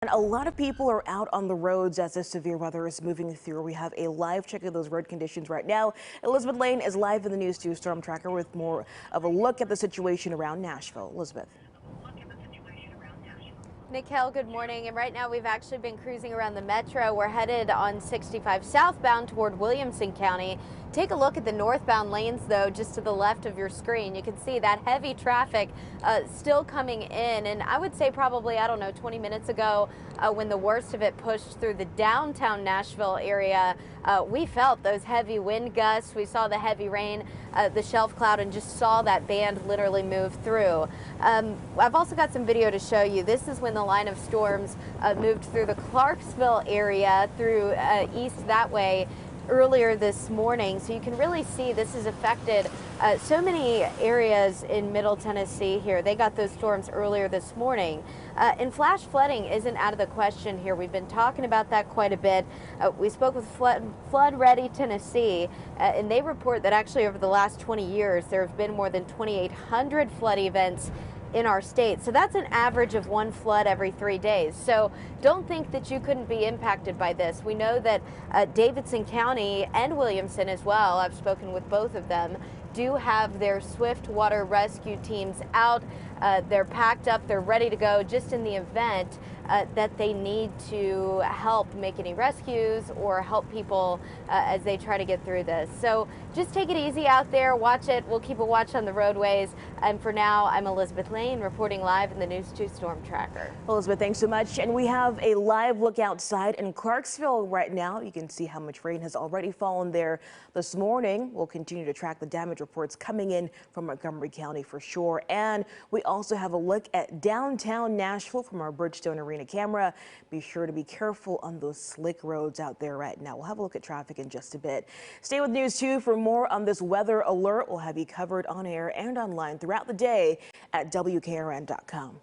And a lot of people are out on the roads as this severe weather is moving through. We have a live check of those road conditions right now. Elizabeth Lane is live in the News 2 Storm Tracker with more of a look at the situation around Nashville. Elizabeth. Nikhil, good morning. And right now we've actually been cruising around the metro. We're headed on 65 southbound toward Williamson County. Take a look at the northbound lanes, though, just to the left of your screen. You can see that heavy traffic still coming in. And I would say probably, 20 minutes ago, when the worst of it pushed through the downtown Nashville area, we felt those heavy wind gusts. We saw the heavy rain, the shelf cloud, and just saw that band literally move through. I've also got some video to show you. This is when the line of storms moved through the Clarksville area, through east that way, earlier this morning. So you can really see this has affected so many areas in Middle Tennessee here. They got those storms earlier this morning. And flash flooding isn't out of the question here. We've been talking about that quite a bit. We spoke with Flood Ready Tennessee, and they report that actually over the last 20 years, there have been more than 2,800 flood events in our state. So that's an average of one flood every 3 days. So don't think that you couldn't be impacted by this. We know that Davidson County and Williamson as well, I've spoken with both of them, do have their swift water rescue teams out. They're packed up, they're ready to go just in the event that they need to help make any rescues or help people as they try to get through this. So just take it easy out there, watch it. We'll keep a watch on the roadways. And for now, I'm Elizabeth Lane reporting live in the News 2 Storm Tracker. Elizabeth, thanks so much. And we have a live look outside in Clarksville right now. You can see how much rain has already fallen there this morning. We'll continue to track the damage reports coming in from Montgomery County for sure. And we also have a look at downtown Nashville from our Bridgestone Arena camera. Be sure to be careful on those slick roads out there right now. We'll have a look at traffic in just a bit. Stay with News 2 for more on this weather alert. We'll have you covered on air and online throughout the day at WKRN.com.